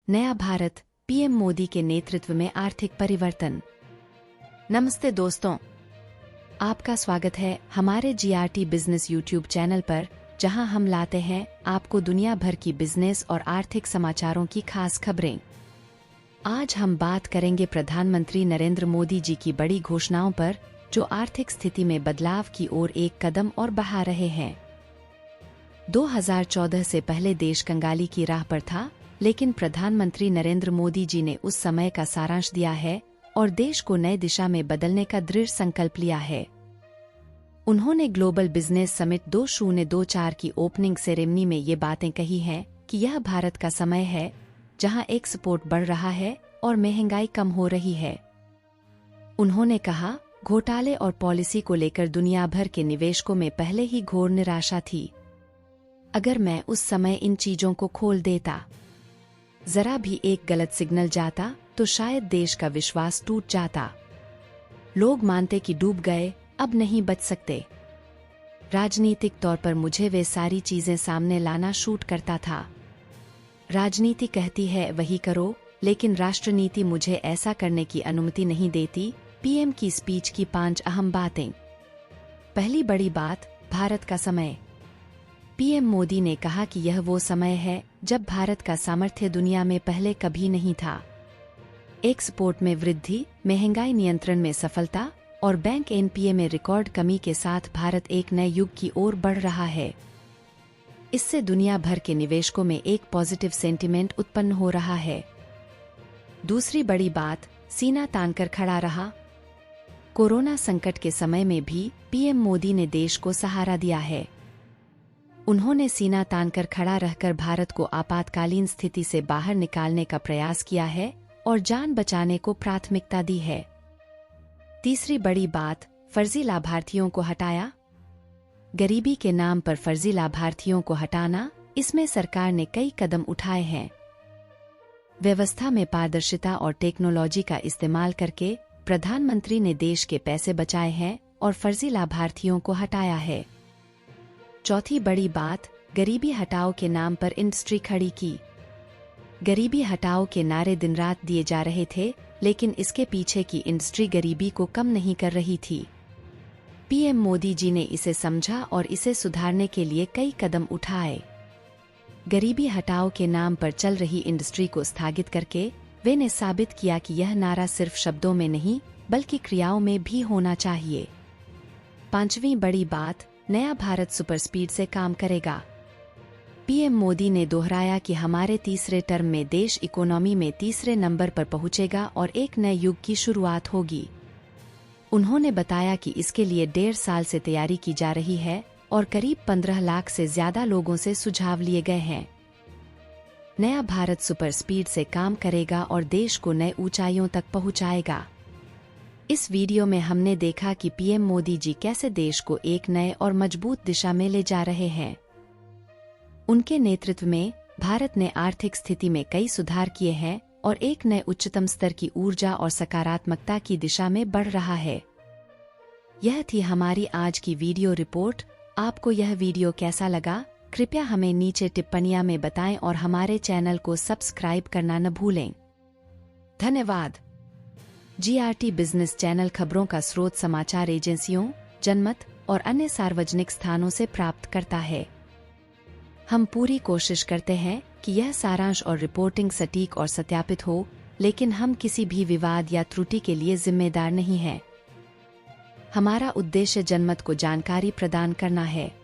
नया भारत, पीएम मोदी के नेतृत्व में आर्थिक परिवर्तन। नमस्ते दोस्तों, आपका स्वागत है हमारे जीआरटी बिजनेस यूट्यूब चैनल पर, जहां हम लाते हैं आपको दुनिया भर की बिजनेस और आर्थिक समाचारों की खास खबरें। आज हम बात करेंगे प्रधानमंत्री नरेंद्र मोदी जी की बड़ी घोषणाओं पर, जो आर्थिक स्थिति में बदलाव की ओर एक कदम और बढ़ा रहे हैं। 2014 से पहले देश कंगाली की राह पर था, लेकिन प्रधानमंत्री नरेंद्र मोदी जी ने उस समय का सारांश दिया है और देश को नए दिशा में बदलने का दृढ़ संकल्प लिया है। उन्होंने ग्लोबल बिजनेस समिट 2024 की ओपनिंग सेरेमनी में ये बातें कही हैं कि यह भारत का समय है, जहां एक्सपोर्ट बढ़ रहा है और महंगाई कम हो रही है। उन्होंने कहा, घोटाले और पॉलिसी को लेकर दुनिया भर के निवेशकों में पहले ही घोर निराशा थी। अगर मैं उस समय इन चीजों को खोल देता, जरा भी एक गलत सिग्नल जाता, तो शायद देश का विश्वास टूट जाता। लोग मानते कि डूब गए, अब नहीं बच सकते। राजनीतिक तौर पर मुझे वे सारी चीजें सामने लाना शूट करता था। राजनीति कहती है वही करो, लेकिन राष्ट्रनीति मुझे ऐसा करने की अनुमति नहीं देती। पीएम की स्पीच की 5 अहम बातें। पहली बड़ी बात, भारत का समय। पीएम मोदी ने कहा कि यह वो समय है जब भारत का सामर्थ्य दुनिया में पहले कभी नहीं था। एक्सपोर्ट में वृद्धि, महंगाई नियंत्रण में सफलता और बैंक एनपीए में रिकॉर्ड कमी के साथ भारत एक नए युग की ओर बढ़ रहा है। इससे दुनिया भर के निवेशकों में एक पॉजिटिव सेंटिमेंट उत्पन्न हो रहा है। दूसरी बड़ी बात, सीना तानकर खड़ा रहा। कोरोना संकट के समय में भी पीएम मोदी ने देश को सहारा दिया है। उन्होंने सीना तानकर खड़ा रहकर भारत को आपातकालीन स्थिति से बाहर निकालने का प्रयास किया है और जान बचाने को प्राथमिकता दी है। तीसरी बड़ी बात, फर्जी लाभार्थियों को हटाया। गरीबी के नाम पर फर्जी लाभार्थियों को हटाना, इसमें सरकार ने कई कदम उठाए हैं। व्यवस्था में पारदर्शिता और टेक्नोलॉजी का इस्तेमाल करके प्रधानमंत्री ने देश के पैसे बचाए हैं और फर्जी लाभार्थियों को हटाया है। चौथी बड़ी बात, गरीबी हटाओ के नाम पर इंडस्ट्री खड़ी की। गरीबी हटाओ के नारे दिन रात दिए जा रहे थे, लेकिन इसके पीछे की इंडस्ट्री गरीबी को कम नहीं कर रही थी। पीएम मोदी जी ने इसे समझा और इसे सुधारने के लिए कई कदम उठाए। गरीबी हटाओ के नाम पर चल रही इंडस्ट्री को स्थगित करके वे ने साबित किया कि यह नारा सिर्फ शब्दों में नहीं, बल्कि क्रियाओं में भी होना चाहिए। पांचवी बड़ी बात, नया भारत सुपर स्पीड से काम करेगा। पीएम मोदी ने दोहराया कि हमारे तीसरे टर्म में देश इकोनॉमी में तीसरे नंबर पर पहुंचेगा और एक नए युग की शुरुआत होगी। उन्होंने बताया कि इसके लिए 1.5 साल से तैयारी की जा रही है और करीब 15 लाख से ज्यादा लोगों से सुझाव लिए गए हैं। नया भारत सुपर स्पीड से काम करेगा और देश को नए ऊंचाइयों तक पहुंचाएगा। इस वीडियो में हमने देखा कि पीएम मोदी जी कैसे देश को एक नए और मजबूत दिशा में ले जा रहे हैं। उनके नेतृत्व में भारत ने आर्थिक स्थिति में कई सुधार किए हैं और एक नए उच्चतम स्तर की ऊर्जा और सकारात्मकता की दिशा में बढ़ रहा है। यह थी हमारी आज की वीडियो रिपोर्ट। आपको यह वीडियो कैसा लगा, कृपया हमें नीचे टिप्पणियां में बताएं और हमारे चैनल को सब्सक्राइब करना न भूलें। धन्यवाद। जीआरटी बिजनेस चैनल खबरों का स्रोत समाचार एजेंसियों, जनमत और अन्य सार्वजनिक स्थानों से प्राप्त करता है। हम पूरी कोशिश करते हैं कि यह सारांश और रिपोर्टिंग सटीक और सत्यापित हो, लेकिन हम किसी भी विवाद या त्रुटि के लिए जिम्मेदार नहीं हैं। हमारा उद्देश्य जनमत को जानकारी प्रदान करना है।